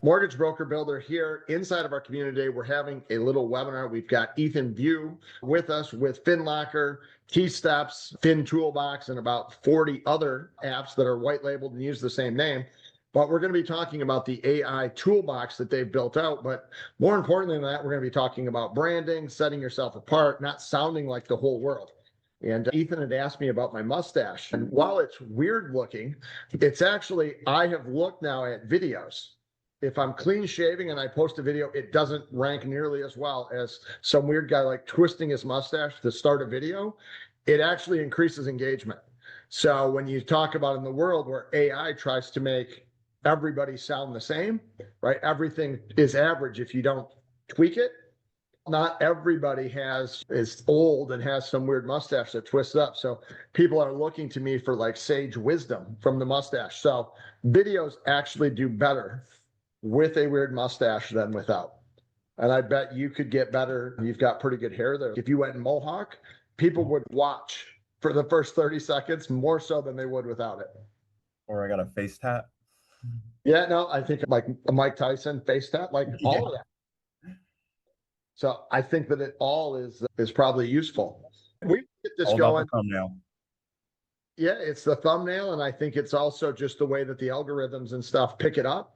Mortgage broker builder here inside of our community. We're having a little webinar. We've got Vieaux with us with FinLocker, Key Steps, Fin Toolbox, and about 40 other apps that are white labeled and use the same name. But we're going to be talking about the AI toolbox that they've built out. But more importantly than that, we're going to be talking about branding, setting yourself apart, not sounding like the whole world. And Ethan had asked me about my mustache. And while it's weird looking, it's actually, I have looked now at videos. If I'm clean shaving and I post a video, it doesn't rank nearly as well as some weird guy like twisting his mustache to start a video. It actually increases engagement. So when you talk about in the world where AI tries to make everybody sound the same, right? Everything is average if you don't tweak it. Not everybody is old and has some weird mustache that twists up. So people are looking to me for like sage wisdom from the mustache. So videos actually do better with a weird mustache than without. And I bet you could get better. You've got pretty good hair there. If you went Mohawk, people would watch for the first 30 seconds more so than they would without it. Or I got a face tat. Yeah, no, I think like a Mike Tyson face tat, like all of that. So I think that it all is probably useful. We get this all going. About the thumbnail. Yeah, it's the thumbnail, and I think it's also just the way that the algorithms and stuff pick it up.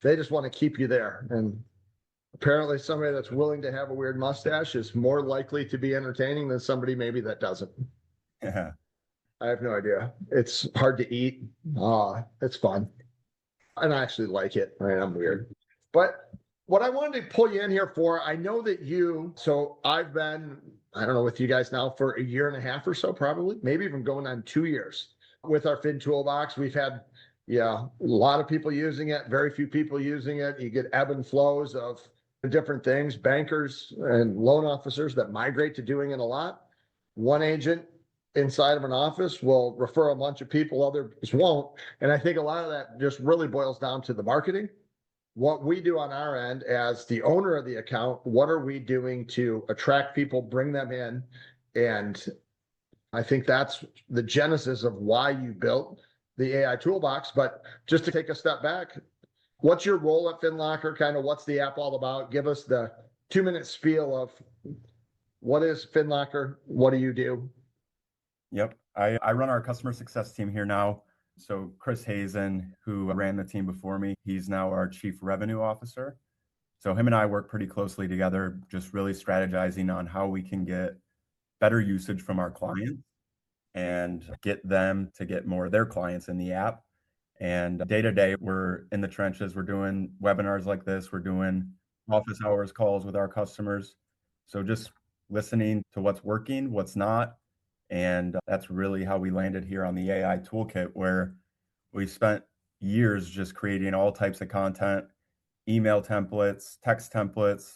They just want to keep you there. And apparently somebody that's willing to have a weird mustache is more likely to be entertaining than somebody maybe that doesn't. Yeah. I have no idea. It's hard to eat. It's fun. And I actually like it. Right? I'm weird. But what I wanted to pull you in here for, I know that so I've been, I don't know, with you guys now for a year and a half or so, probably, maybe even going on 2 years with our Fin Toolbox. We've had, a lot of people using it, very few people using it. You get ebb and flows of different things, bankers and loan officers that migrate to doing it a lot. One agent inside of an office will refer a bunch of people, others won't. And I think a lot of that just really boils down to the marketing. What we do on our end as the owner of the account, what are we doing to attract people, bring them in? And I think that's the genesis of why you built the AI toolbox. But just to take a step back, what's your role at FinLocker? Kind of what's the app all about? Give us the 2-minute spiel of what is FinLocker? What do you do? Yep. I run our customer success team here now. So Chris Hazen, who ran the team before me, he's now our chief revenue officer. So him and I work pretty closely together, just really strategizing on how we can get better usage from our clients and get them to get more of their clients in the app. And day to day, we're in the trenches. We're doing webinars like this. We're doing office hours calls with our customers. So just listening to what's working, what's not. And that's really how we landed here on the AI toolkit, where we spent years just creating all types of content, email templates, text templates,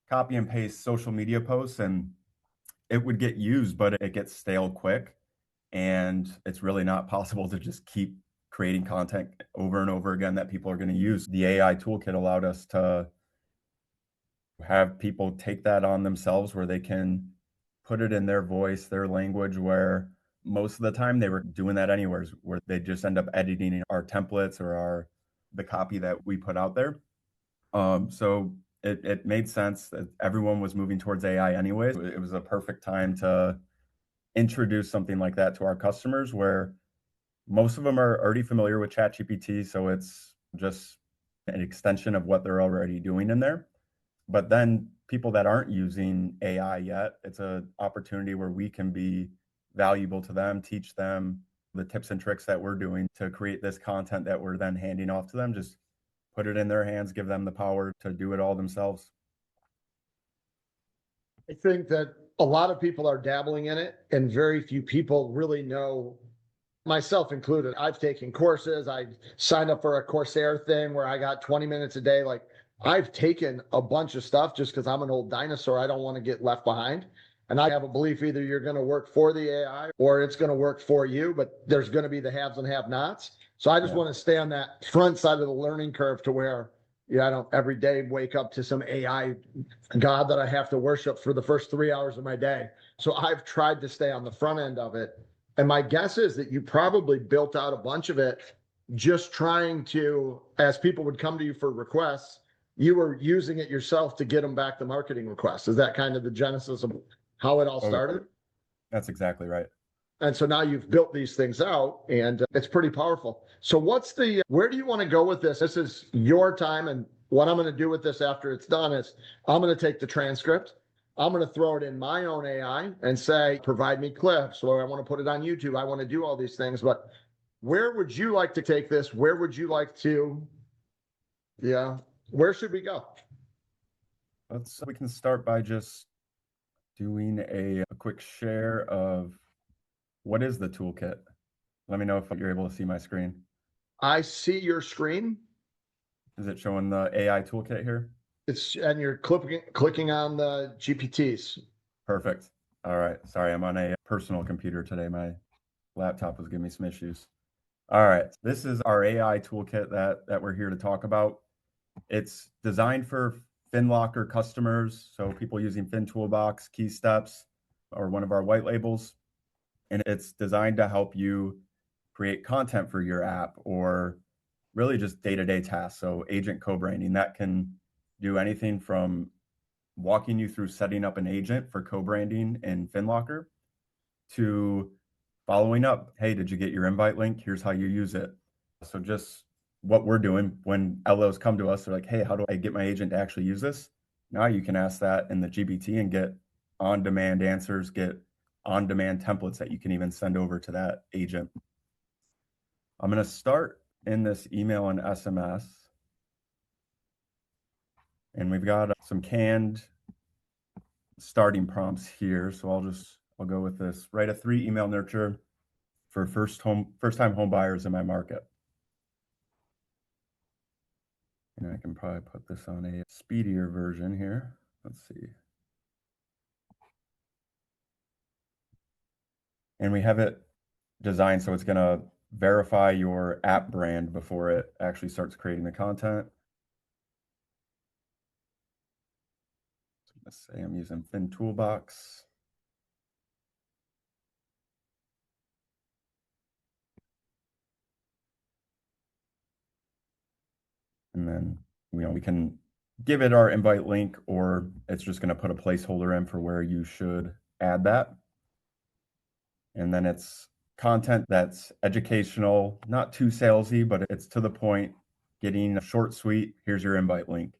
copy and paste social media posts, and it would get used, but it gets stale quick. And it's really not possible to just keep creating content over and over again that people are going to use. The AI toolkit allowed us to have people take that on themselves, where they can put it in their voice, their language, where most of the time they were doing that anywhere, where they just end up editing our templates or the copy that we put out there. So it made sense that everyone was moving towards AI anyways. It was a perfect time to introduce something like that to our customers, where most of them are already familiar with ChatGPT. So it's just an extension of what they're already doing in there. But then people that aren't using AI yet, it's an opportunity where we can be valuable to them, teach them the tips and tricks that we're doing to create this content that we're then handing off to them. Just put it in their hands, give them the power to do it all themselves. I think that a lot of people are dabbling in it, and very few people really know, myself included. I've taken courses. I signed up for a Coursera thing where I got 20 minutes a day. Like, I've taken a bunch of stuff just because I'm an old dinosaur. I don't want to get left behind. And I have a belief either you're going to work for the AI or it's going to work for you, but there's going to be the haves and have-nots. So I just want to stay on that front side of the learning curve to where, I don't every day wake up to some AI god that I have to worship for the first 3 hours of my day. So I've tried to stay on the front end of it. And my guess is that you probably built out a bunch of it just trying to, as people would come to you for requests, you were using it yourself to get them back the marketing requests. Is that kind of the genesis of how it all started? That's exactly right. And so now you've built these things out, and it's pretty powerful. So where do you want to go with this? This is your time. And what I'm going to do with this after it's done is I'm going to take the transcript. I'm going to throw it in my own AI and say, provide me clips, or I want to put it on YouTube. I want to do all these things, but where would you like to take this? Where would you like to, where should we go? We can start by just doing a quick share of what is the toolkit. Let me know if you're able to see my screen. I see your screen. Is it showing the AI toolkit here? And you're clicking on the GPTs. Perfect. All right. Sorry, I'm on a personal computer today. My laptop was giving me some issues. All right. This is our AI toolkit that we're here to talk about. It's designed for FinLocker customers, so people using FinToolbox, KeySteps, or one of our white labels. And it's designed to help you create content for your app or really just day-to-day tasks. So agent co-branding, that can do anything from walking you through setting up an agent for co-branding in FinLocker to following up. Hey, did you get your invite link? Here's how you use it. So just what we're doing when LOs come to us, they're like, hey, how do I get my agent to actually use this? Now you can ask that in the GPT and get on-demand answers, get on-demand templates that you can even send over to that agent. I'm going to start in this email and SMS. And we've got some canned starting prompts here. So I'll go with this. Write a 3 email nurture for first-time home buyers in my market. And I can probably put this on a speedier version here. Let's see. And we have it designed so it's going to verify your app brand before it actually starts creating the content. So let's say I'm using FinToolbox. And then we can give it our invite link, or it's just going to put a placeholder in for where you should add that. And then it's content that's educational, not too salesy, but it's to the point, getting a short, sweet, here's your invite link.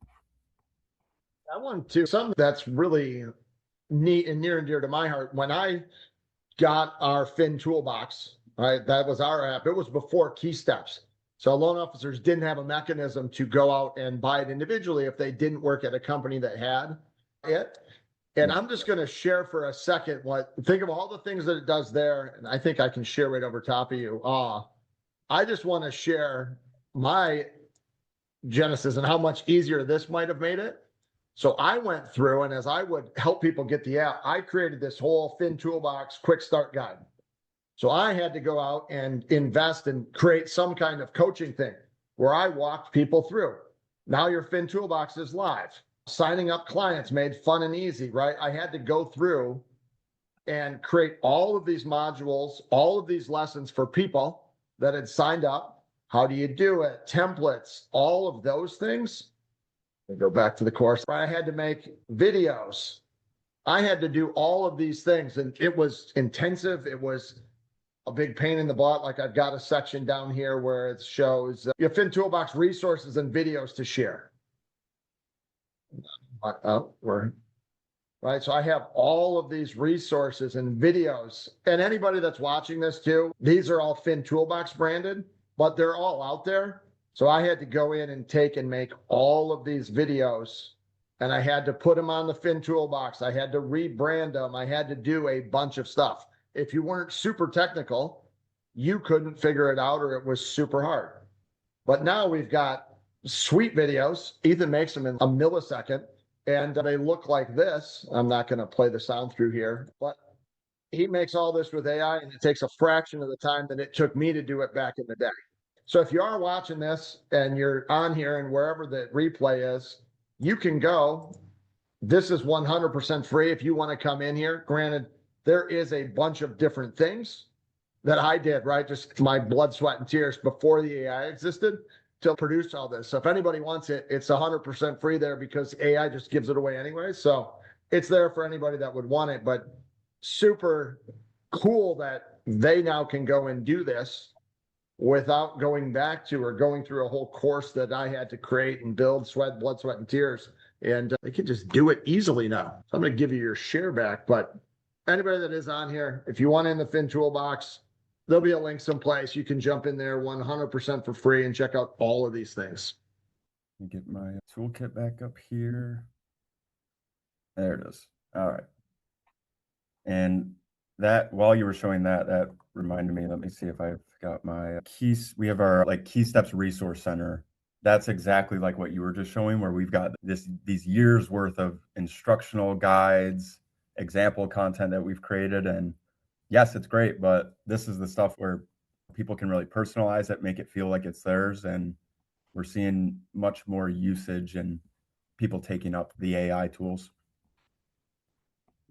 I want to, something that's really neat and near and dear to my heart. When I got our Fin Toolbox, right, that was our app. It was before KeySteps. So loan officers didn't have a mechanism to go out and buy it individually if they didn't work at a company that had it. And I'm just going to share for a second think of all the things that it does there. And I think I can share right over top of you. I just want to share my genesis and how much easier this might have made it. So I went through, and as I would help people get the app, I created this whole Fin Toolbox quick start guide. So I had to go out and invest and create some kind of coaching thing where I walked people through. Now your Fin Toolbox is live. Signing up clients made fun and easy, right? I had to go through and create all of these modules, all of these lessons for people that had signed up. How do you do it? Templates, all of those things. I go back to the course. I had to make videos. I had to do all of these things, and it was intensive. It was a big pain in the butt. Like I've got a section down here where it shows your Fin Toolbox resources and videos to share. Right. So I have all of these resources and videos, and anybody that's watching this too, these are all Fin Toolbox branded, but they're all out there. So I had to go in and take and make all of these videos, and I had to put them on the Fin Toolbox. I had to rebrand them. I had to do a bunch of stuff. If you weren't super technical, you couldn't figure it out, or it was super hard. But now we've got sweet videos. Ethan makes them in a millisecond, and they look like this. I'm not going to play the sound through here, but he makes all this with AI, and it takes a fraction of the time that it took me to do it back in the day. So if you are watching this and you're on here and wherever the replay is, you can go. This is 100% free if you want to come in here. Granted, there is a bunch of different things, that I did, right? Just my blood, sweat, and tears before the AI existed to produce all this. So if anybody wants it, it's 100% free there because AI just gives it away anyway. So it's there for anybody that would want it, but super cool that they now can go and do this without going back to or going through a whole course that I had to create and build, blood, sweat, and tears. And they can just do it easily now. So I'm going to give you your share back, but anybody that is on here, if you want in the Fin Toolbox, there'll be a link someplace. You can jump in there 100% for free and check out all of these things. Let me get my toolkit back up here. There it is. All right. And that, while you were showing that, that reminded me, let me see if I've got my keys. We have our like Key Steps Resource Center. That's exactly like what you were just showing, where we've got these years worth of instructional guides, example content that we've created. And yes, it's great, but this is the stuff where people can really personalize it, make it feel like it's theirs. And we're seeing much more usage and people taking up the AI tools.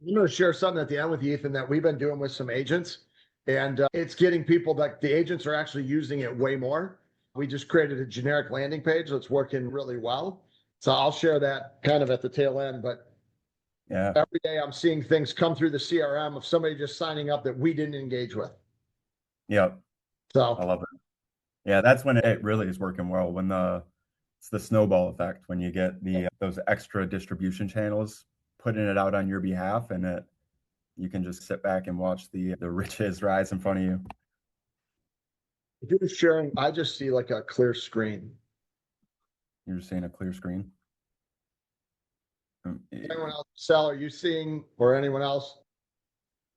I'm going to share something at the end with you, Ethan, that we've been doing with some agents. And it's getting people that the agents are actually using it way more. We just created a generic landing page that's working really well. So I'll share that kind of at the tail end. But yeah, every day I'm seeing things come through the CRM of somebody just signing up that we didn't engage with. Yeah. So I love it. Yeah, that's when it really is working well. When it's the snowball effect, when you get those extra distribution channels putting it out on your behalf, and you can just sit back and watch the riches rise in front of you. if you're sharing, I just see like a clear screen. You're just seeing a clear screen. Anyone else, Sal, are you seeing, or anyone else,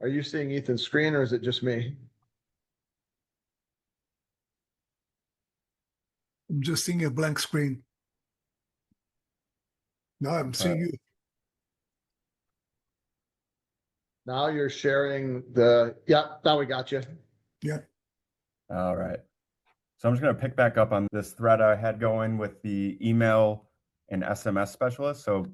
are you seeing Ethan's screen, or is it just me? I'm just seeing a blank screen. No, I'm seeing you. Now you're sharing now we got you. Yeah. All right. So I'm just going to pick back up on this thread I had going with the email and SMS specialist. So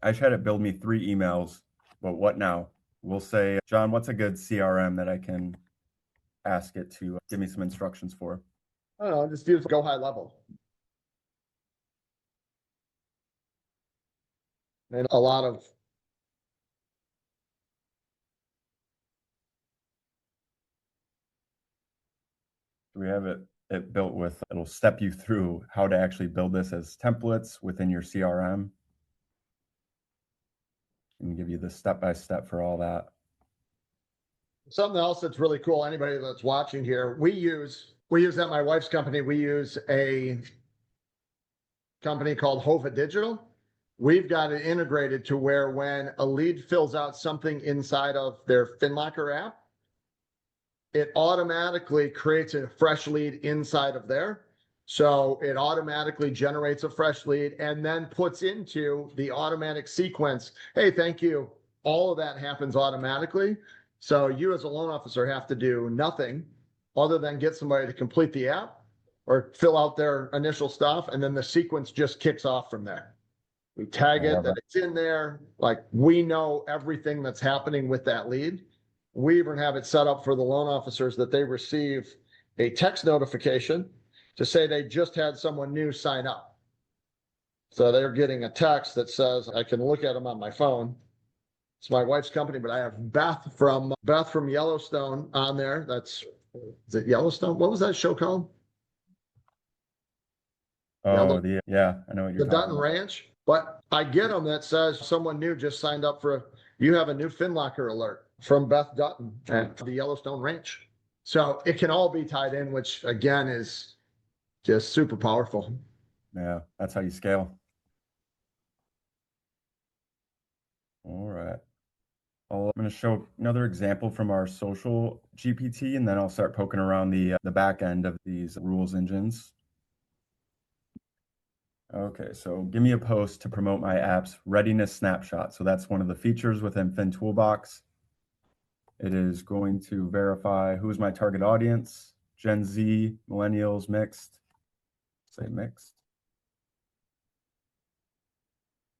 I tried to build me 3 emails, but what now? We'll say, John, what's a good CRM that I can ask it to give me some instructions for? I don't know, just use go high level. And a lot of We have it built with, it'll step you through how to actually build this as templates within your CRM and give you the step-by-step for all that. something else that's really cool. Anybody that's watching here, we use at my wife's company, we use a company called Hova Digital. We've got it integrated to where when a lead fills out something inside of their FinLocker app, it automatically creates a fresh lead inside of there. So it automatically generates a fresh lead and then puts into the automatic sequence, hey, thank you. All of that happens automatically. So you as a loan officer have to do nothing other than get somebody to complete the app or fill out their initial stuff. And then the sequence just kicks off from there. We tag it that it's in there. Like we know everything that's happening with that lead. We even have it set up for the loan officers that they receive a text notification to say they just had someone new sign up. So they're getting a text that says, I can look at them on my phone. It's my wife's company, but I have Beth from Yellowstone on there. Is it Yellowstone? What was that show called? Oh, I know what you're the talking Dutton about. Ranch. But I get them that says someone new just signed up you have a new FinLocker alert from Beth Dutton at the Yellowstone Ranch. So it can all be tied in, which again is just super powerful. Yeah, that's how you scale. All right. I'm going to show another example from our social GPT, and then I'll start poking around the back end of these rules engines. Okay, so give me a post to promote my app's readiness snapshot. So that's one of the features within Fin Toolbox. It is going to verify who's my target audience, Gen Z, millennials, mixed. Say mixed.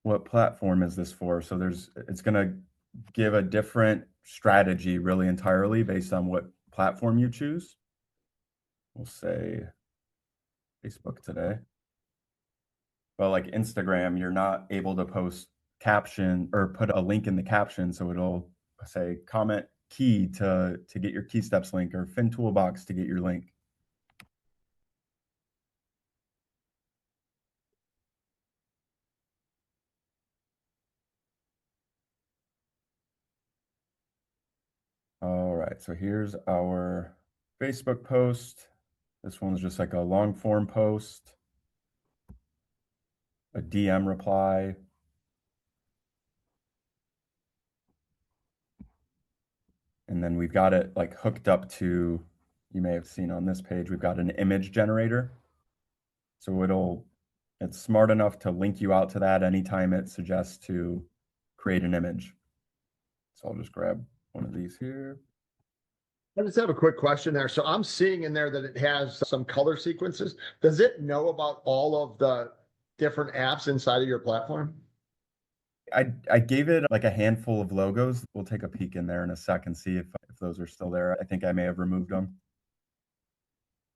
What platform is this for? So it's going to give a different strategy really entirely based on what platform you choose. We'll say Facebook today. But like Instagram, you're not able to post caption or put a link in the caption. So it'll say comment key to get your key steps link, or Fin Toolbox to get your link. All right, so here's our Facebook post. This one's just like a long form post, a DM reply. And then we've got it like hooked up to, you may have seen on this page, we've got an image generator. So it's smart enough to link you out to that anytime it suggests to create an image. So I'll just grab one of these here. I just have a quick question there. So I'm seeing in there that it has some color sequences. Does it know about all of the different apps inside of your platform? I gave it like a handful of logos. We'll take a peek in there in a sec and see if those are still there. I think I may have removed them.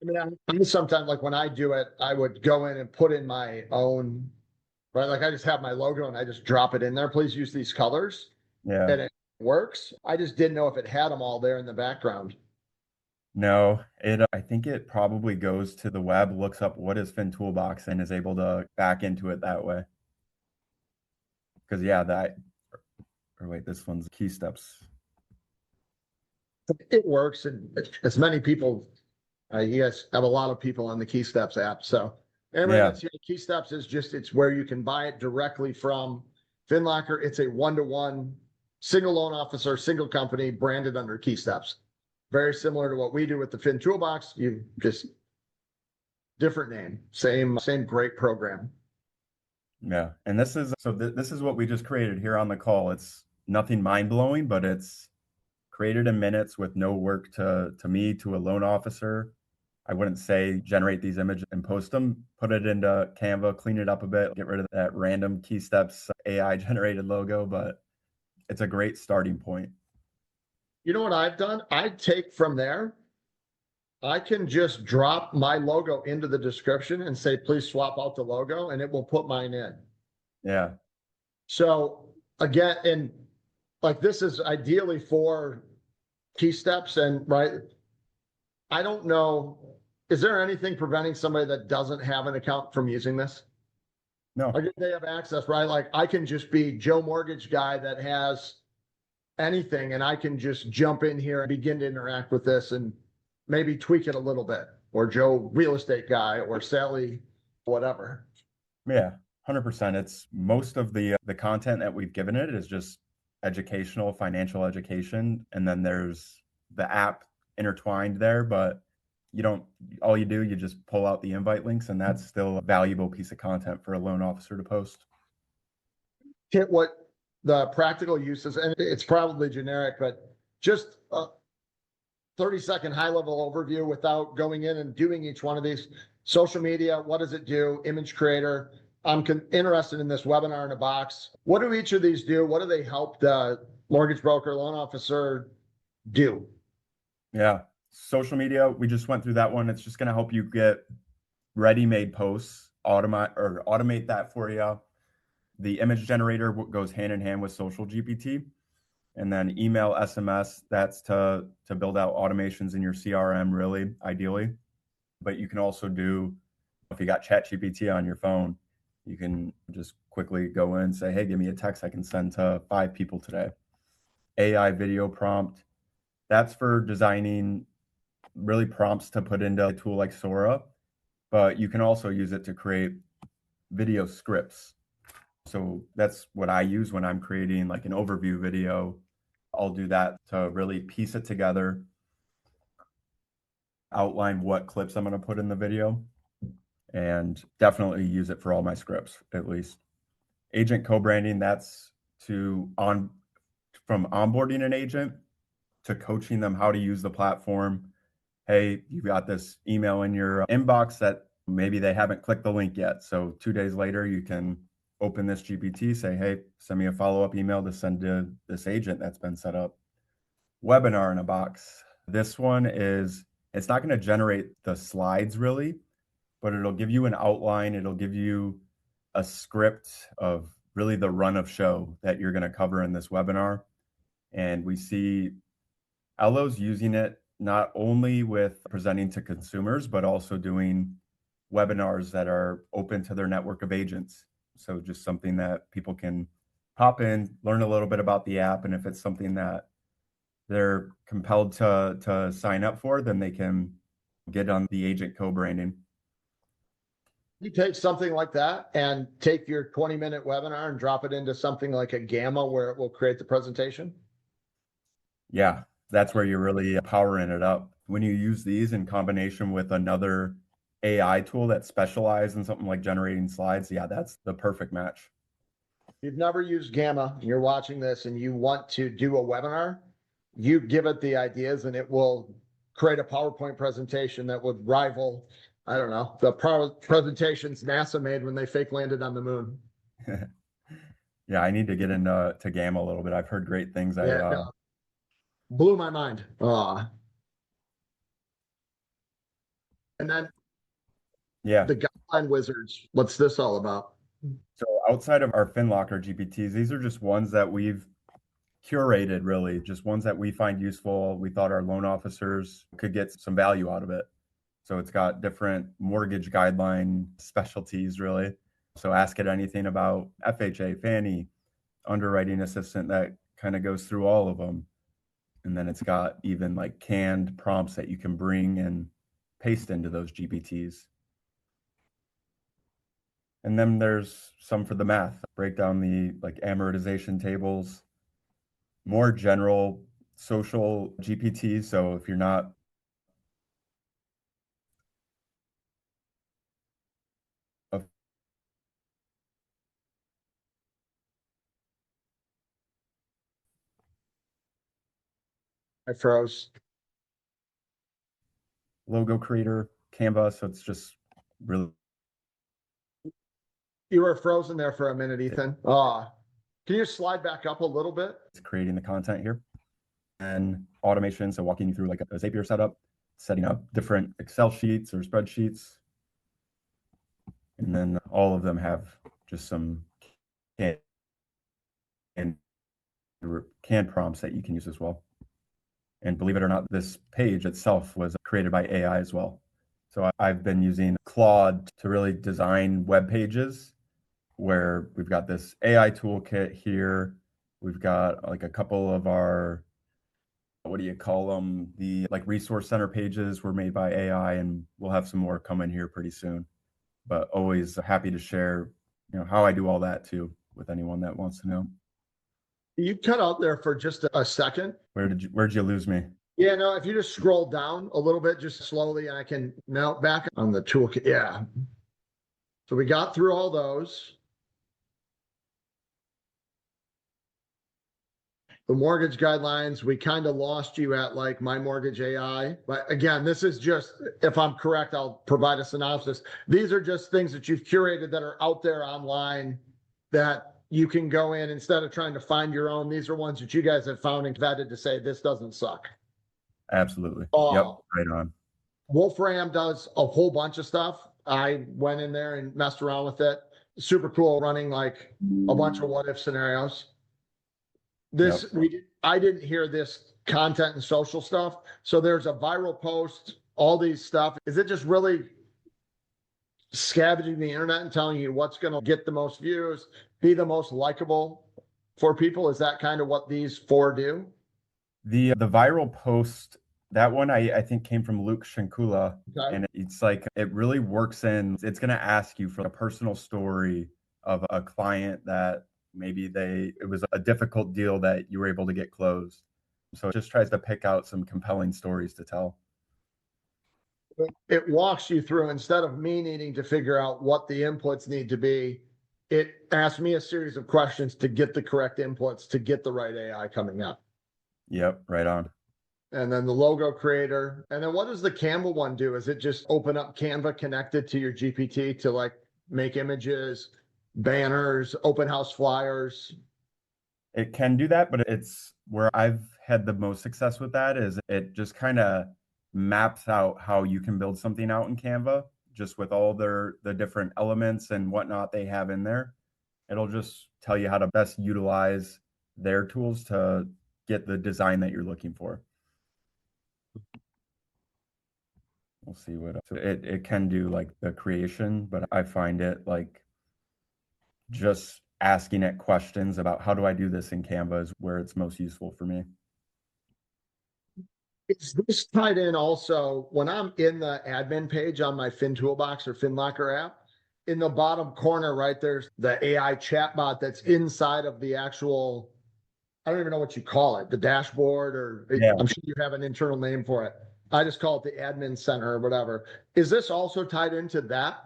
I mean, I sometimes, like when I do it, I would go in and put in my own, right? Like I just have my logo and I just drop it in there. Please use these colors. Yeah. And it works. I just didn't know if it had them all there in the background. No, I think it probably goes to the web, looks up what is Fin Toolbox, and is able to back into it that way. Because yeah, or wait, this one's key steps. It works, and as many people, you guys have a lot of people on the Key Steps app. So everybody Yeah. that's here, Key Steps is just, it's where you can buy it directly from FinLocker. It's a one-to-one single loan officer, single company branded under Key Steps. Very similar to what we do with the Fin Toolbox. You just different name, same great program. Yeah, and this is what we just created here on the call. It's nothing mind-blowing, but it's created in minutes with no work to me, to a loan officer. I wouldn't say generate these images and post them, put it into Canva, clean it up a bit, get rid of that random Key Steps AI generated logo, but it's a great starting point. You know what I've done? I take from there. I can just drop my logo into the description and say, please swap out the logo, and it will put mine in. Yeah. So again, and like this is ideally for Key Steps, and right, I don't know, is there anything preventing somebody that doesn't have an account from using this? No. Like if they have access, right? Like I can just be Joe Mortgage guy that has anything, and I can just jump in here and begin to interact with this and maybe tweak it a little bit, or Joe Real Estate guy, or Sally, whatever. Yeah, 100%. It's most of the content that we've given it is just educational, financial education, and then there's the app intertwined there, but all you do, you just pull out the invite links, and that's still a valuable piece of content for a loan officer to post. Hit what the practical uses, and it's probably generic, but just a 30-second high-level overview without going in and doing each one of these. Social media, what does it do? Image creator. I'm interested in this webinar in a box. What do each of these do? What do they help the mortgage broker, loan officer do? Yeah. Social media, we just went through that one. It's just going to help you get ready-made posts, automate that for you. The image generator goes hand in hand with social GPT. And then email, SMS, that's to build out automations in your CRM, really, ideally. But you can also do, if you got ChatGPT on your phone, you can just quickly go in and say, hey, give me a text I can send to 5 people today. AI video prompt, that's for designing really prompts to put into a tool like Sora, but you can also use it to create video scripts. So that's what I use when I'm creating like an overview video. I'll do that to really piece it together, outline what clips I'm going to put in the video, and definitely use it for all my scripts, at least. Agent co-branding, that's from onboarding an agent to coaching them how to use the platform. Hey, you got this email in your inbox that maybe they haven't clicked the link yet. So 2 days later, you can open this GPT, say, hey, send me a follow-up email to send to this agent that's been set up. Webinar in a box. This one is, it's not going to generate the slides really, but it'll give you an outline. It'll give you a script of really the run of show that you're going to cover in this webinar. And we see Ello's using it not only with presenting to consumers, but also doing webinars that are open to their network of agents. So just something that people can pop in, learn a little bit about the app, and if it's something that they're compelled to sign up for, then they can get on the agent co-branding. You take something like that and take your 20-minute webinar and drop it into something like a Gamma where it will create the presentation. Yeah, that's where you're really powering it up. When you use these in combination with another AI tool that specializes in something like generating slides, yeah, that's the perfect match. If you've never used Gamma, you're watching this and you want to do a webinar, you give it the ideas and it will create a PowerPoint presentation that would rival, I don't know, the presentations NASA made when they fake landed on the moon. Yeah, I need to get into Gamma a little bit. I've heard great things. Yeah, blew my mind. And then Yeah. the guideline wizards, what's this all about? So outside of our FinLocker GPTs, these are just ones that we've curated, really, just ones that we find useful. We thought our loan officers could get some value out of it. So it's got different mortgage guideline specialties, really. So ask it anything about FHA, Fannie, underwriting assistant, that kind of goes through all of them. And then it's got even like canned prompts that you can bring and paste into those GPTs. And then there's some for the math, break down the like amortization tables, more general social GPTs. So if you're not a I froze. logo creator, Canva, so it's just really You were frozen there for a minute, Ethan. Can you slide back up a little bit? creating the content here. And automation, so walking you through like a Zapier setup, setting up different Excel sheets or spreadsheets. And then all of them have just some canned prompts that you can use as well. And believe it or not, this page itself was created by AI as well. So I've been using Claude to really design web pages where we've got this AI toolkit here. We've got like a couple of our, what do you call them? The like resource center pages were made by AI, and we'll have some more coming here pretty soon. But always happy to share, how I do all that too with anyone that wants to know. You cut out there for just a second. Where'd you lose me? Yeah, no, if you just scroll down a little bit, just slowly, and I can mount back on the toolkit. Yeah. So we got through all those. The mortgage guidelines, we kind of lost you at like My Mortgage AI. But again, this is just, if I'm correct, I'll provide a synopsis. These are just things that you've curated that are out there online that you can go in instead of trying to find your own. These are ones that you guys have found and vetted to say this doesn't suck. Absolutely. Oh. Yep, right on. Wolfram does a whole bunch of stuff. I went in there and messed around with it. Super cool, running like a bunch of what if scenarios. I didn't hear this content and social stuff. So there's a viral post, all these stuff. Is it just really scavenging the internet and telling you what's going to get the most views, be the most likable for people? Is that kind of what these four do? The viral post, that one I think came from Luke Shankula. Okay. And it's like, it really works in, it's going to ask you for a personal story of a client that maybe it was a difficult deal that you were able to get closed. So it just tries to pick out some compelling stories to tell. It walks you through, instead of me needing to figure out what the inputs need to be, it asks me a series of questions to get the correct inputs to get the right AI coming up. Yep, right on. And then the logo creator. And then what does the Canva one do? Is it just open up Canva connected to your GPT to like make images, banners, open house flyers? It can do that, but it's where I've had the most success with that is it just kind of maps out how you can build something out in Canva, just with all the different elements and whatnot they have in there. It'll just tell you how to best utilize their tools to get the design that you're looking for. We'll see what so it can do like the creation, but I find it like just asking it questions about how do I do this in Canva is where it's most useful for me. Is this tied in also when I'm in the admin page on my Fin Toolbox or FinLocker app? In the bottom corner, right, there's the AI chatbot that's inside of the actual, I don't even know what you call it, the dashboard, or Yeah. I'm sure you have an internal name for it. I just call it the admin center or whatever. Is this also tied into that?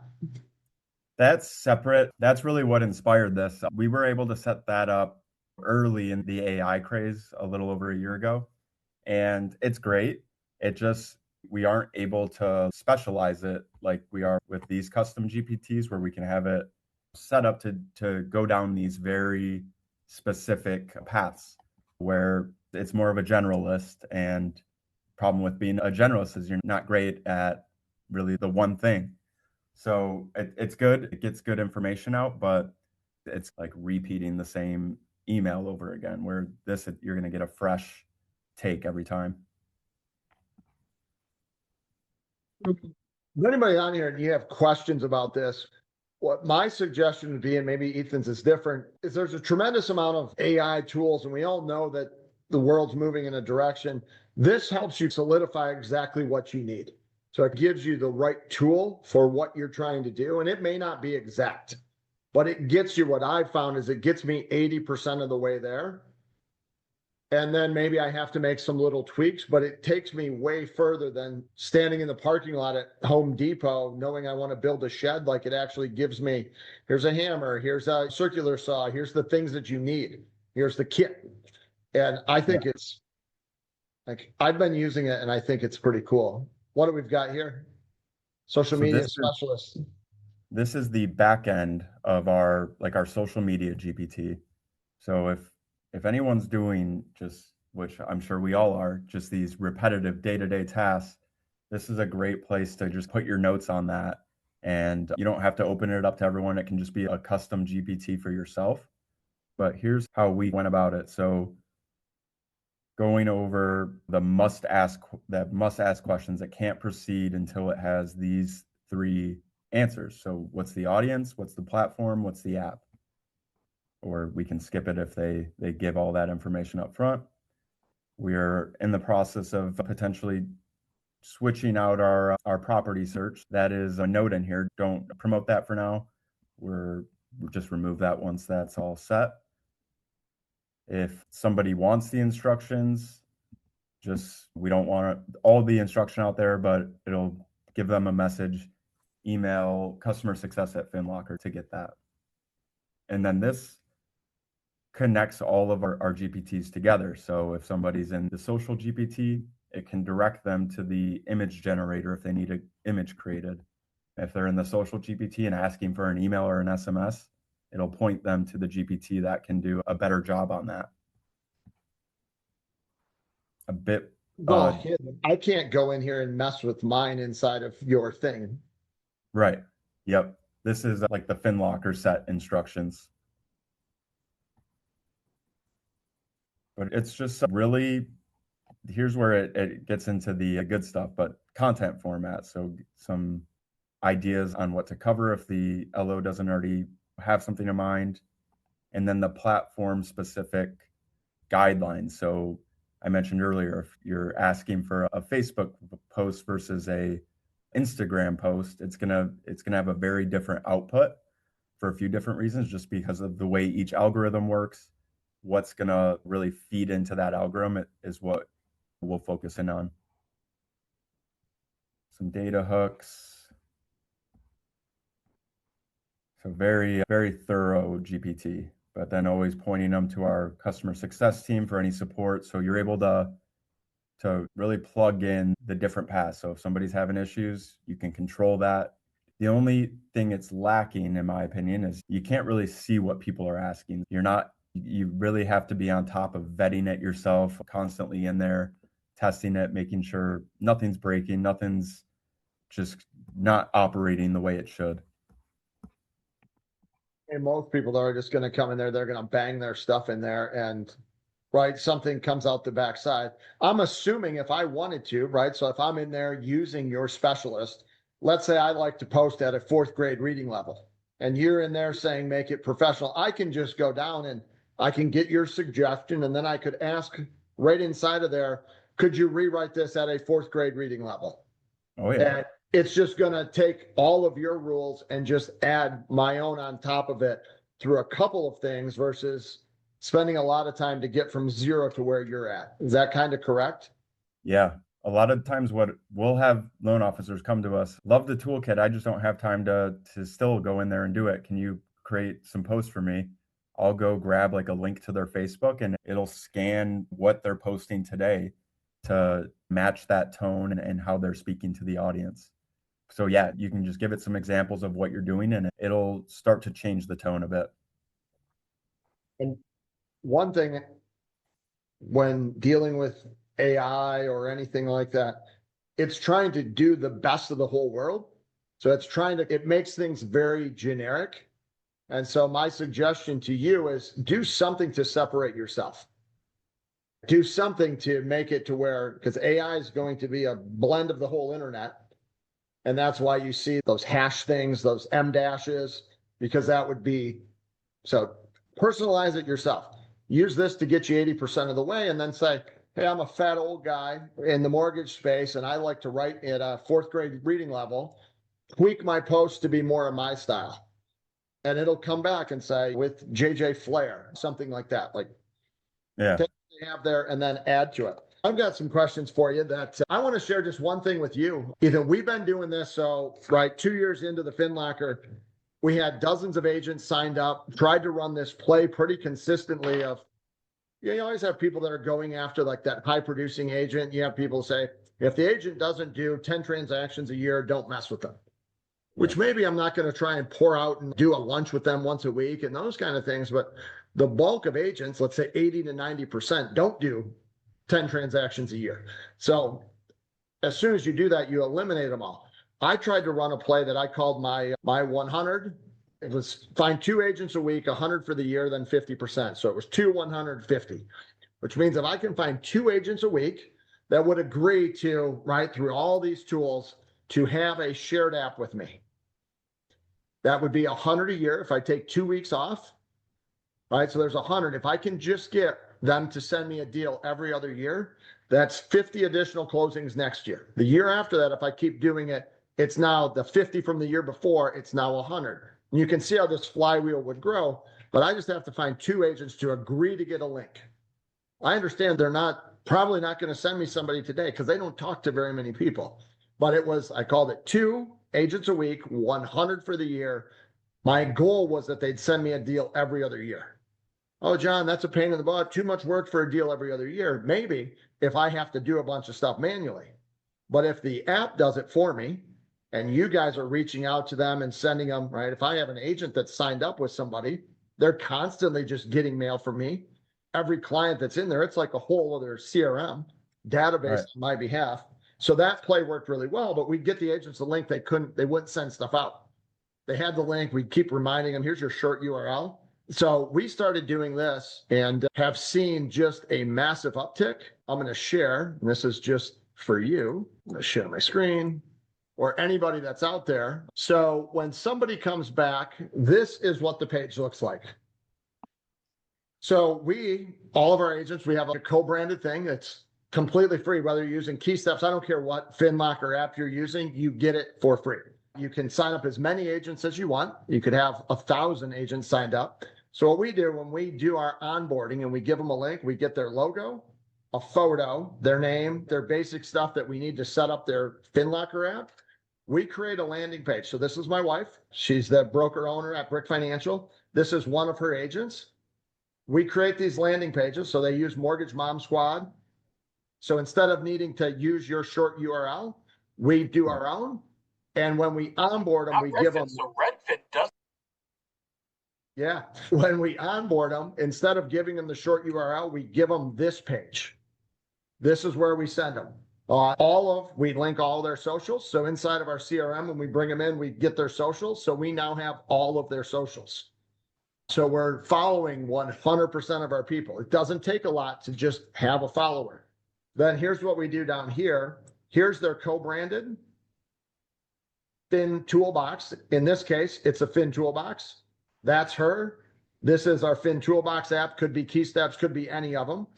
That's separate. That's really what inspired this. We were able to set that up early in the AI craze a little over a year ago. And it's great. It just, we aren't able to specialize it like we are with these custom GPTs where we can have it set up to go down these very specific paths where it's more of a generalist. And problem with being a generalist is you're not great at really the one thing. So it's good. It gets good information out, but it's like repeating the same email over again, where this, you're going to get a fresh take every time. If anybody on here and you have questions about this, what my suggestion would be, and maybe Ethan's is different, is there's a tremendous amount of AI tools, and we all know that the world's moving in a direction. This helps you solidify exactly what you need. So it gives you the right tool for what you're trying to do. And it may not be exact, but it gets you, what I found is it gets me 80% of the way there. And then maybe I have to make some little tweaks, but it takes me way further than standing in the parking lot at Home Depot, knowing I want to build a shed. Like, it actually gives me, here's a hammer, here's a circular saw, here's the things that you need, here's the kit. And I think it's like, I've been using it and I think it's pretty cool. What do we've got here? Social media specialist. This is the back end of our social media GPT. So if anyone's doing just, which I'm sure we all are, just these repetitive day-to-day tasks, this is a great place to just put your notes on that. And you don't have to open it up to everyone. It can just be a custom GPT for yourself. But here's how we went about it. So going over the must ask questions that can't proceed until it has these 3 answers. So what's the audience? What's the platform? What's the app? Or we can skip it if they give all that information up front. We're in the process of potentially switching out our property search. That is a note in here. Don't promote that for now. We'll just remove that once that's all set. If somebody wants the instructions, we don't want all the instruction out there, but it'll give them a message, email customer success at FinLocker to get that. And then this connects all of our GPTs together. So if somebody's in the social GPT, it can direct them to the image generator if they need an image created. If they're in the social GPT and asking for an email or an SMS, it'll point them to the GPT that can do a better job on that. A bit. Well, I can't go in here and mess with mine inside of your thing. Right. Yep. This is like the FinLocker set instructions. But it's just really, here's where it gets into the good stuff, but content format. So some ideas on what to cover if the LO doesn't already have something in mind. And then the platform specific guidelines. So I mentioned earlier, if you're asking for a Facebook post versus a Instagram post, it's gonna have a very different output for a few different reasons, just because of the way each algorithm works. What's gonna really feed into that algorithm is what we'll focus in on. Some data hooks. So very, very thorough GPT, but then always pointing them to our customer success team for any support. So you're able to really plug in the different paths. So if somebody's having issues, you can control that. The only thing it's lacking, in my opinion, is you can't really see what people are asking. You're not You really have to be on top of vetting it yourself, constantly in there, testing it, making sure nothing's breaking, nothing's just not operating the way it should. And most people that are just going to come in there, they're going to bang their stuff in there and right, something comes out the backside. I'm assuming if I wanted to, right? So if I'm in there using your specialist, let's say I like to post at a fourth grade reading level, and you're in there saying make it professional. I can just go down and I can get your suggestion, and then I could ask right inside of there, could you rewrite this at a fourth grade reading level? Oh yeah. And it's just going to take all of your rules and just add my own on top of it through a couple of things versus spending a lot of time to get from zero to where you're at. Is that kind of correct? Yeah. A lot of times what we'll have loan officers come to us, love the toolkit. I just don't have time to still go in there and do it. Can you create some posts for me? I'll go grab like a link to their Facebook and it'll scan what they're posting today to match that tone and how they're speaking to the audience. So yeah, you can just give it some examples of what you're doing and it'll start to change the tone a bit. And one thing when dealing with AI or anything like that, it's trying to do the best of the whole world. So it makes things very generic. And so my suggestion to you is do something to separate yourself. Do something to make it to where, because AI is going to be a blend of the whole internet. And that's why you see those hash things, those M dashes, because that would be, so personalize it yourself. Use this to get you 80% of the way and then say, hey, I'm a fat old guy in the mortgage space and I like to write at a fourth grade reading level, tweak my post to be more of my style. And it'll come back and say with JJ Flair, something like that. Like, yeah, take what they have there and then add to it. I've got some questions for you that I want to share just one thing with you. Ethan, we've been doing this. So, right, 2 years into the FinLocker, we had dozens of agents signed up, tried to run this play pretty consistently of, you always have people that are going after like that high producing agent. You have people say, if the agent doesn't do 10 transactions a year, don't mess with them. Which maybe I'm not going to try and pour out and do a lunch with them once a week and those kind of things. But the bulk of agents, let's say 80 to 90%, don't do 10 transactions a year. So as soon as you do that, you eliminate them all. I tried to run a play that I called my 100. It was find 2 agents a week, 100 for the year, then 50%. So it was 2, 150, which means if I can find 2 agents a week that would agree to, right, through all these tools, to have a shared app with me, that would be 100 a year if I take 2 weeks off, right? So there's 100. If I can just get them to send me a deal every other year, that's 50 additional closings next year. The year after that, if I keep doing it, it's now the 50 from the year before, it's now 100. And you can see how this flywheel would grow, but I just have to find 2 agents to agree to get a link. I understand they're probably not going to send me somebody today because they don't talk to very many people, but I called it 2 agents a week, 100 for the year. My goal was that they'd send me a deal every other year. Oh, John, that's a pain in the butt. Too much work for a deal every other year. Maybe if I have to do a bunch of stuff manually. But if the app does it for me and you guys are reaching out to them and sending them, right? If I have an agent that's signed up with somebody, they're constantly just getting mail from me. Every client that's in there, it's like a whole other CRM database on my behalf. So that play worked really well, but we'd get the agents the link. They wouldn't send stuff out. They had the link. We'd keep reminding them, here's your short URL. So we started doing this and have seen just a massive uptick. I'm going to share, and this is just for you. I'm going to share my screen or anybody that's out there. So when somebody comes back, this is what the page looks like. So all of our agents, we have a co-branded thing that's completely free, whether you're using Key Steps. I don't care what FinLocker app you're using, you get it for free. You can sign up as many agents as you want. You could have 1,000 agents signed up. So what we do when we do our onboarding and we give them a link, we get their logo, a photo, their name, their basic stuff that we need to set up their FinLocker app. We create a landing page. So this is my wife. She's the broker owner at Brick Financial. This is one of her agents. We create these landing pages. So they use Mortgage Mom Squad. So instead of needing to use your short URL, we do our own. And when we onboard them, we give them. So Redfin does Yeah. When we onboard them, instead of giving them the short URL, we give them this page. This is where we send them. We link all their socials. So inside of our CRM, when we bring them in, we get their socials. So we now have all of their socials. So we're following 100% of our people. It doesn't take a lot to just have a follower. Then here's what we do down here. Here's their co-branded Fin Toolbox. In this case, it's a Fin Toolbox. That's her. This is our Fin Toolbox app. Could be Key Steps, could be any of them.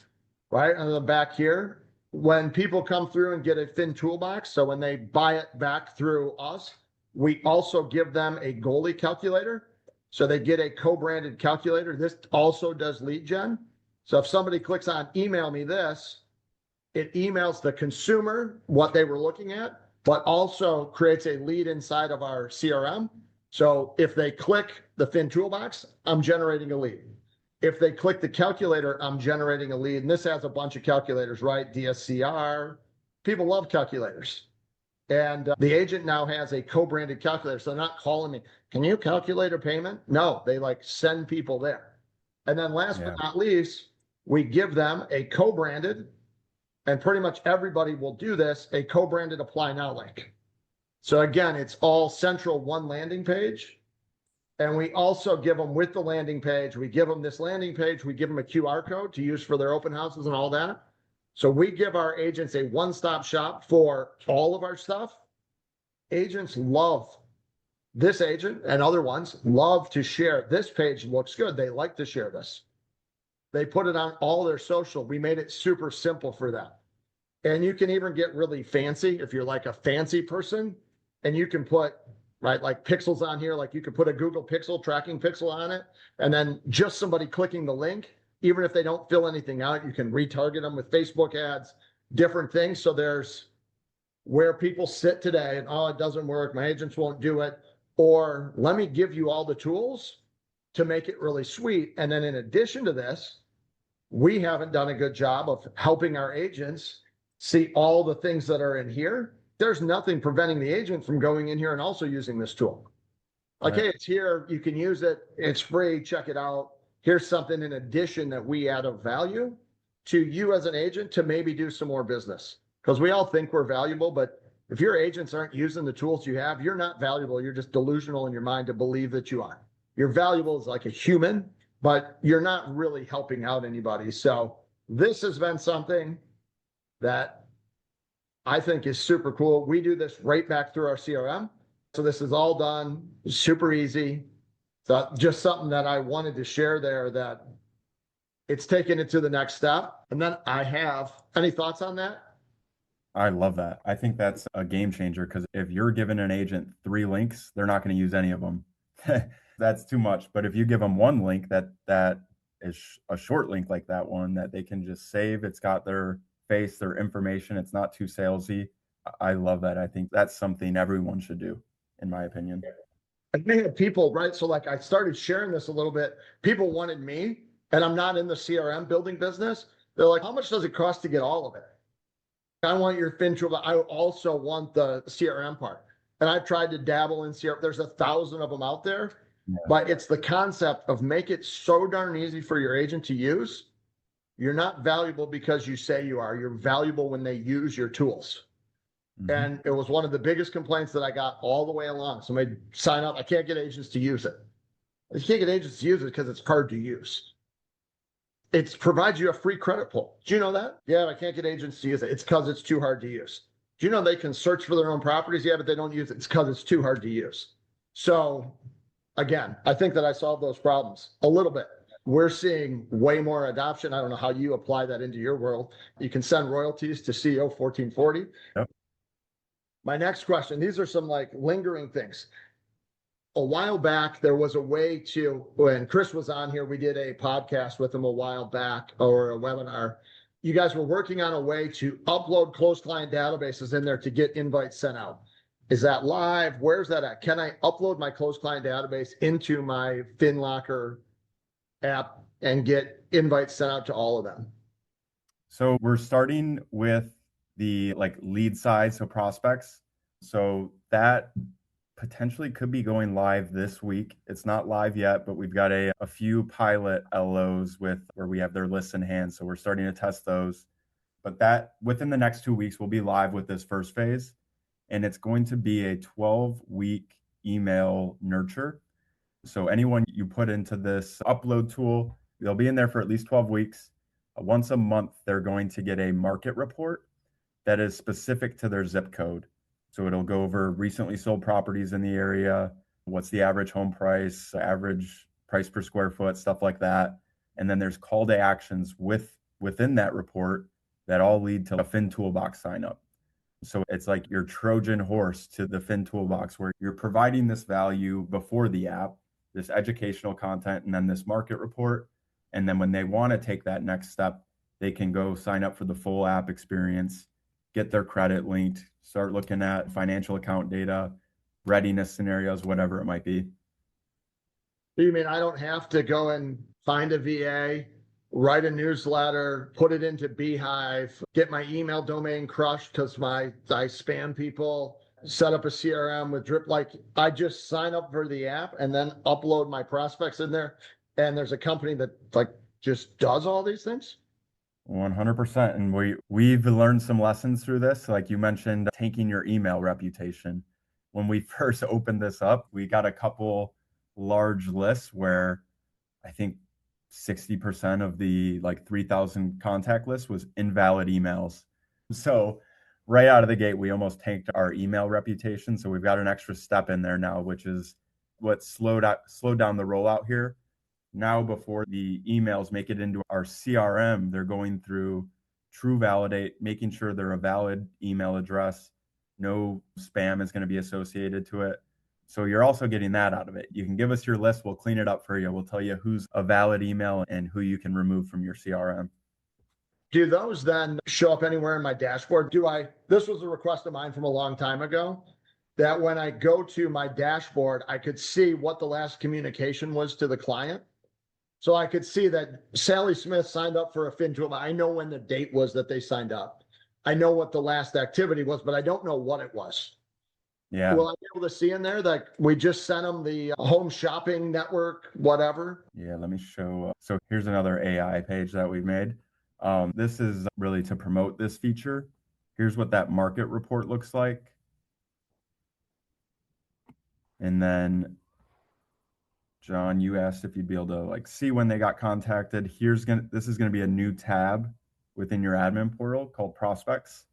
Right on the back here. When people come through and get a Fin Toolbox, so when they buy it back through us, we also give them a goalie calculator. So they get a co-branded calculator. This also does lead gen. So if somebody clicks on email me this, it emails the consumer what they were looking at, but also creates a lead inside of our CRM. So if they click the Fin Toolbox, I'm generating a lead. If they click the calculator, I'm generating a lead. And this has a bunch of calculators, right? DSCR. People love calculators. And the agent now has a co-branded calculator. So they're not calling me, can you calculate a payment? No, they like send people there. And then last but not least, we give them a co-branded, and pretty much everybody will do this, a co-branded apply now link. So again, it's all central one landing page. And we also give them with the landing page, we give them this landing page, we give them a QR code to use for their open houses and all that. So we give our agents a one-stop shop for all of our stuff. Agents love this agent, and other ones love to share. This page looks good. They like to share this. They put it on all their social. We made it super simple for them. And you can even get really fancy if you're like a fancy person, and you can put like pixels on here. Like you could put a Google Pixel tracking pixel on it, and then just somebody clicking the link, even if they don't fill anything out, you can retarget them with Facebook ads, different things. So there's where people sit today and, oh, it doesn't work, my agents won't do it. Or let me give you all the tools to make it really sweet. And then in addition to this, we haven't done a good job of helping our agents see all the things that are in here. There's nothing preventing the agent from going in here and also using this tool. Like, Right. hey, it's here, you can use it, it's free, check it out. Here's something in addition that we add of value to you as an agent to maybe do some more business. Because we all think we're valuable, but if your agents aren't using the tools you have, you're not valuable. You're just delusional in your mind to believe that you are. You're valuable as like a human, but you're not really helping out anybody. So this has been something that I think is super cool. We do this right back through our CRM. So this is all done super easy. So just something that I wanted to share there, that it's taken it to the next step. And then I have any thoughts on that? I love that. I think that's a game changer, because if you're giving an agent 3 links, they're not going to use any of them. That's too much. But if you give them one link that is a short link like that one that they can just save, it's got their face, their information, it's not too salesy. I love that. I think that's something everyone should do, in my opinion. I may have people, right? So like I started sharing this a little bit. People wanted me, and I'm not in the CRM building business. They're like, how much does it cost to get all of it? I want your FinTool, but I also want the CRM part. And I've tried to dabble in CRM. There's 1,000 of them out there, but it's the concept of make it so darn easy for your agent to use. You're not valuable because you say you are. You're valuable when they use your tools. Mhm. And it was one of the biggest complaints that I got all the way along. Somebody sign up, I can't get agents to use it. You can't get agents to use it because it's hard to use. It provides you a free credit pull. Do you know that? Yeah, I can't get agents to use it. It's because it's too hard to use. Do you know they can search for their own properties? Yeah, but they don't use it. It's because it's too hard to use. So again, I think that I solved those problems a little bit. We're seeing way more adoption. I don't know how you apply that into your world. You can send royalties to CEO 1440. Yep. My next question, these are some like lingering things. A while back, there was a way to, when Chris was on here, we did a podcast with him a while back, or a webinar. You guys were working on a way to upload closed client databases in there to get invites sent out. Is that live? Where's that at? Can I upload my closed client database into my FinLocker app and get invites sent out to all of them? So we're starting with the lead side, so prospects. So that potentially could be going live this week. It's not live yet, but we've got a few pilot LOs with where we have their lists in hand. So we're starting to test those. But that within the next 2 weeks, we'll be live with this first phase. And it's going to be a 12-week email nurture. So anyone you put into this upload tool, they'll be in there for at least 12 weeks. Once a month, they're going to get a market report that is specific to their zip code. So it'll go over recently sold properties in the area, what's the average home price, average price per square foot, stuff like that. And then there's call to actions within that report that all lead to a Fin Toolbox sign up. So it's like your Trojan horse to the Fin Toolbox, where you're providing this value before the app, this educational content, and then this market report. And then when they want to take that next step, they can go sign up for the full app experience, get their credit linked, start looking at financial account data, readiness scenarios, whatever it might be. You mean I don't have to go and find a VA, write a newsletter, put it into Beehive, get my email domain crushed because I spam people, set up a CRM with drip? Like, I just sign up for the app and then upload my prospects in there, and there's a company that like just does all these things? 100%. And we've learned some lessons through this. Like you mentioned, tanking your email reputation. When we first opened this up, we got a couple large lists where I think 60% of the like 3,000 contact list was invalid emails. So right out of the gate, we almost tanked our email reputation. So we've got an extra step in there now, which is what slowed down the rollout here. Now, before the emails make it into our CRM, they're going through True Validate, making sure they're a valid email address. No spam is going to be associated to it. So you're also getting that out of it. You can give us your list. We'll clean it up for you. We'll tell you who's a valid email and who you can remove from your CRM. Do those then show up anywhere in my dashboard? This was a request of mine from a long time ago, that when I go to my dashboard, I could see what the last communication was to the client. So I could see that Sally Smith signed up for a Fin Tool. I know when the date was that they signed up. I know what the last activity was, but I don't know what it was. Yeah. Will I be able to see in there that we just sent them the home shopping network, whatever? Yeah, let me show. So here's another AI page that we've made. This is really to promote this feature. Here's what that market report looks like. And then John, you asked if you'd be able to like see when they got contacted. This is gonna be a new tab within your admin portal called Prospects.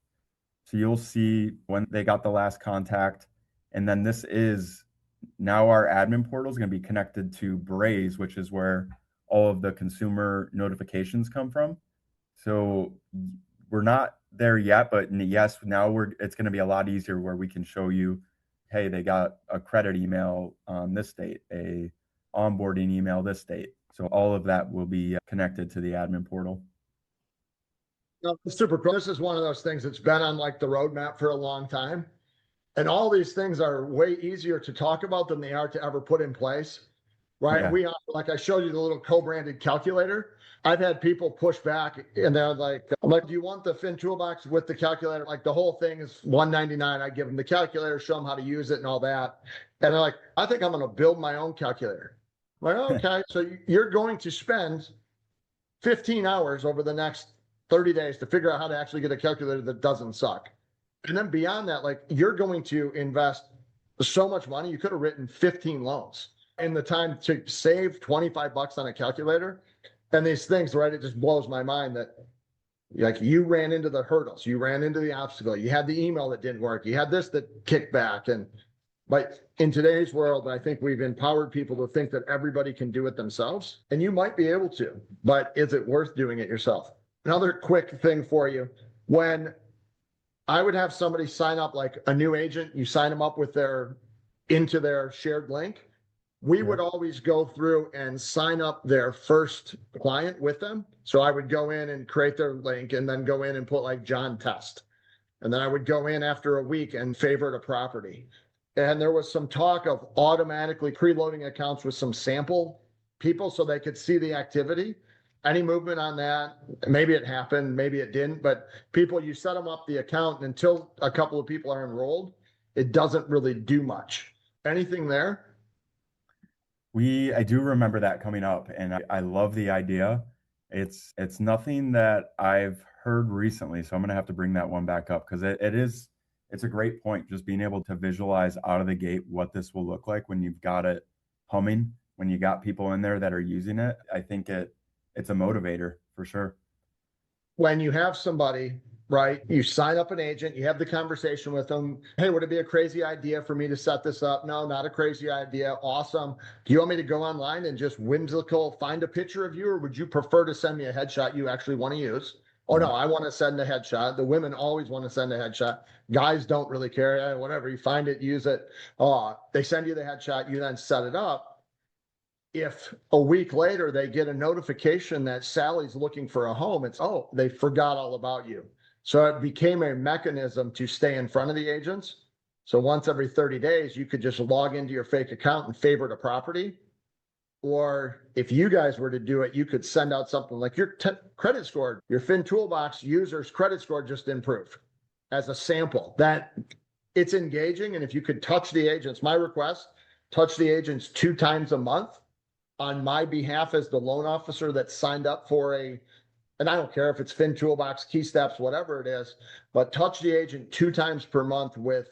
So you'll see when they got the last contact, and then this is now our admin portal is gonna be connected to Braze, which is where all of the consumer notifications come from. So we're not there yet, but yes, now it's gonna be a lot easier where we can show you, hey, they got a credit email on this date, a onboarding email this date. So all of that will be connected to the admin portal. No, it's super cool. This is one of those things that's been on like the roadmap for a long time. And all these things are way easier to talk about than they are to ever put in place. Right. Yeah. Like I showed you the little co-branded calculator. I've had people push back and they're like, I'm like, do you want the Fin Toolbox with the calculator? Like the whole thing is $199. I give them the calculator, show them how to use it and all that. And they're like, I think I'm going to build my own calculator. I'm like, okay, so you're going to spend 15 hours over the next 30 days to figure out how to actually get a calculator that doesn't suck. And then beyond that, like you're going to invest so much money. You could have written 15 loans in the time to save 25 bucks on a calculator. And these things, right? It just blows my mind that like you ran into the hurdles, you ran into the obstacle, you had the email that didn't work, you had this that kicked back. But in today's world, I think we've empowered people to think that everybody can do it themselves, and you might be able to, but is it worth doing it yourself? Another quick thing for you. When I would have somebody sign up, like a new agent, you sign them up with into their shared link. We would always go through and sign up their first client with them. So I would go in and create their link and then go in and put like John Test. And then I would go in after a week and favorite a property. And there was some talk of automatically preloading accounts with some sample people so they could see the activity. Any movement on that? Maybe it happened, maybe it didn't, but people, you set them up the account, and until a couple of people are enrolled, it doesn't really do much. Anything there? I do remember that coming up, and I love the idea. It's nothing that I've heard recently, so I'm gonna have to bring that one back up because it's a great point. Just being able to visualize out of the gate what this will look like when you've got it humming, when you got people in there that are using it. I think it's a motivator for sure. When you have somebody, right, you sign up an agent, you have the conversation with them. Hey, would it be a crazy idea for me to set this up? No, not a crazy idea. Awesome. Do you want me to go online and just whimsical find a picture of you, or would you prefer to send me a headshot you actually want to use? Oh, no, I want to send a headshot. The women always want to send a headshot. Guys don't really care. Whatever, you find it, use it. They send you the headshot, you then set it up. If a week later they get a notification that Sally's looking for a home, it's, oh, they forgot all about you. So it became a mechanism to stay in front of the agents. So once every 30 days, you could just log into your fake account and favorite a property. Or if you guys were to do it, you could send out something like your credit score, your Fin Toolbox user's credit score just improved as a sample. That it's engaging. And if you could touch the agents, my request, touch the agents 2 times a month on my behalf as the loan officer that signed up for and I don't care if it's Fin Toolbox, Key Steps, whatever it is, but touch the agent 2 times per month with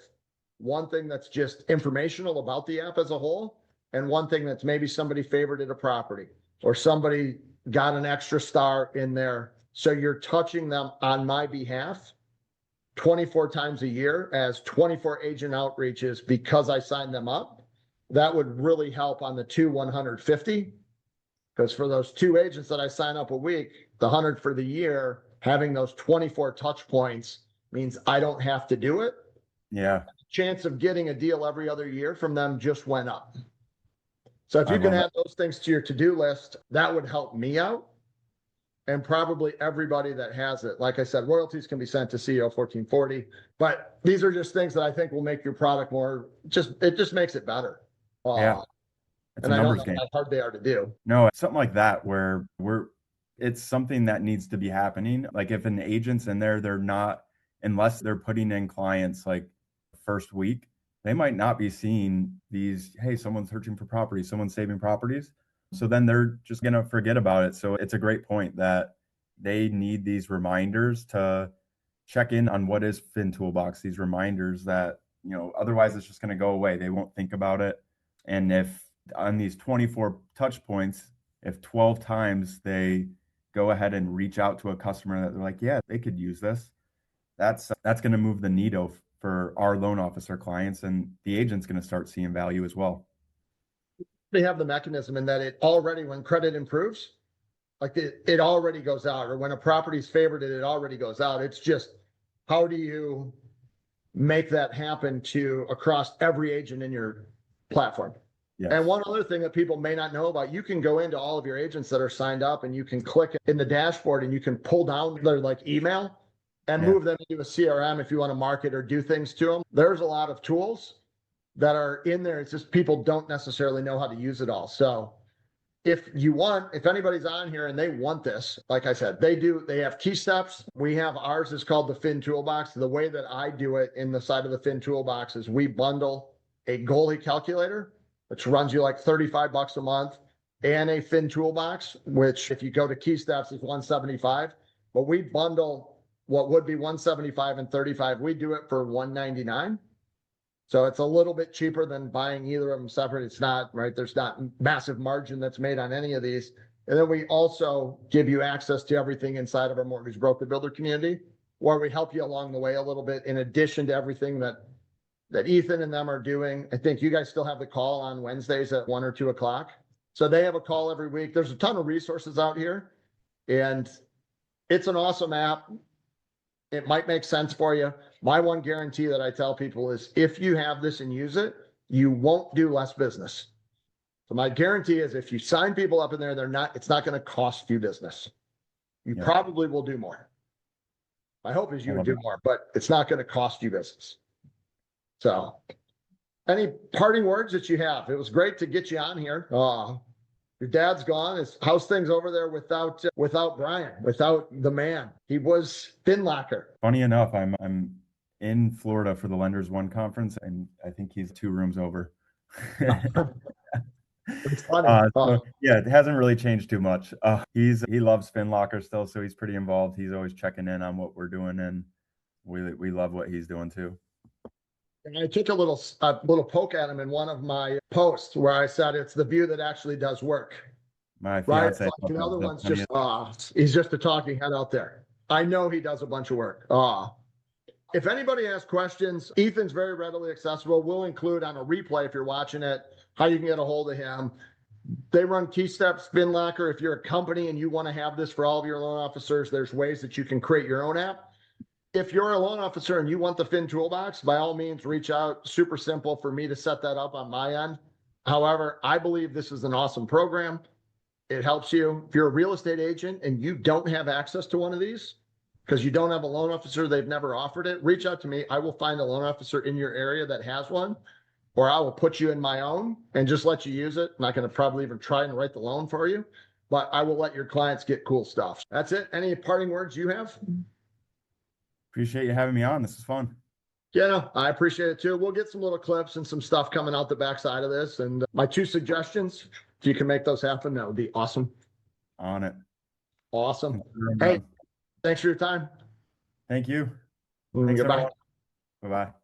one thing that's just informational about the app as a whole, and one thing that's maybe somebody favorited a property or somebody got an extra star in there. So you're touching them on my behalf 24 times a year as 24 agent outreaches because I signed them up. That would really help on the 150, because for those 2 agents that I sign up a week, the 100 for the year, having those 24 touch points means I don't have to do it. Yeah. Chance of getting a deal every other year from them just went up. So if I you can love add those things to your to-do list, that would help me out. And probably everybody that has it. Like I said, royalties can be sent to CEO 1440, but these are just things that I think will make your product more, it just makes it better. Yeah. It's And a I don't numbers know game. how hard they are to do. No, something like that where it's something that needs to be happening. Like if an agent's in there, they're not, unless they're putting in clients like first week, they might not be seeing these, hey, someone's searching for properties, someone's saving properties. So then they're just going to forget about it. So it's a great point that they need these reminders to check in on what is Fin Toolbox, these reminders that, otherwise it's just going to go away. They won't think about it. And if on these 24 touch points, if 12 times they go ahead and reach out to a customer that they're like, yeah, they could use this, that's going to move the needle for our loan officer clients, and the agent's going to start seeing value as well. They have the mechanism in that it already, when credit improves, like it already goes out, or when a property's favorited, it already goes out. It's just, how do you make that happen across every agent in your platform? Yes. And one other thing that people may not know about, you can go into all of your agents that are signed up and you can click in the dashboard and you can pull down their email and move them into a CRM if you want to market or do things to them. There's a lot of tools that are in there. It's just people don't necessarily know how to use it all. So if anybody's on here and they want this, like I said, they have Key Steps. We have ours is called the Fin Toolbox. The way that I do it in the side of the Fin Toolbox is we bundle a goalie calculator, which runs you like $35 a month, and a Fin Toolbox, which if you go to Key Steps is $175. But we bundle what would be $175 and $35. We do it for $199. So it's a little bit cheaper than buying either of them separate. It's not, right? There's not massive margin that's made on any of these. And then we also give you access to everything inside of our mortgage broker builder community, where we help you along the way a little bit in addition to everything that Ethan and them are doing. I think you guys still have the call on Wednesdays at 1 or 2 o'clock. So they have a call every week. There's a ton of resources out here, and it's an awesome app. It might make sense for you. My one guarantee that I tell people is if you have this and use it, you won't do less business. So my guarantee is if you sign people up in there, it's not going to cost you business. You probably will do more. My hope is you would do more, but it's not going to cost you business. So any parting words that you have? It was great to get you on here. Your dad's gone. How's things over there without Brian, without the man? He was Finlocker. Funny enough, I'm in Florida for the Lenders One conference, and I think he's 2 rooms over. It's funny. So yeah, it hasn't really changed too much. He loves FinLocker still, so he's pretty involved. He's always checking in on what we're doing, and we love what he's doing too. And I took a little poke at him in one of my posts where I said it's the View that actually does work. My Right? It's fiance, like the other the one's funniest- just he's just a talking head out there. I know he does a bunch of work. If anybody has questions, Ethan's very readily accessible. We'll include on a replay if you're watching it how you can get a hold of him. They run Key Steps, FinLocker. If you're a company and you want to have this for all of your loan officers, there's ways that you can create your own app. If you're a loan officer and you want the Fin Toolbox, by all means, reach out. Super simple for me to set that up on my end. However, I believe this is an awesome program. It helps you. If you're a real estate agent and you don't have access to one of these, because you don't have a loan officer, they've never offered it, reach out to me. I will find a loan officer in your area that has one, or I will put you in my own and just let you use it. I'm not going to probably even try and write the loan for you, but I will let your clients get cool stuff. That's it. Any parting words you have? Appreciate you having me on. This is fun. Yeah, no, I appreciate it too. We'll get some little clips and some stuff coming out the backside of this. And my 2 suggestions, if you can make those happen, that would be awesome. On it. Awesome. Hey, thanks for your time. Thank you. Thanks, Goodbye. everyone. Bye-bye.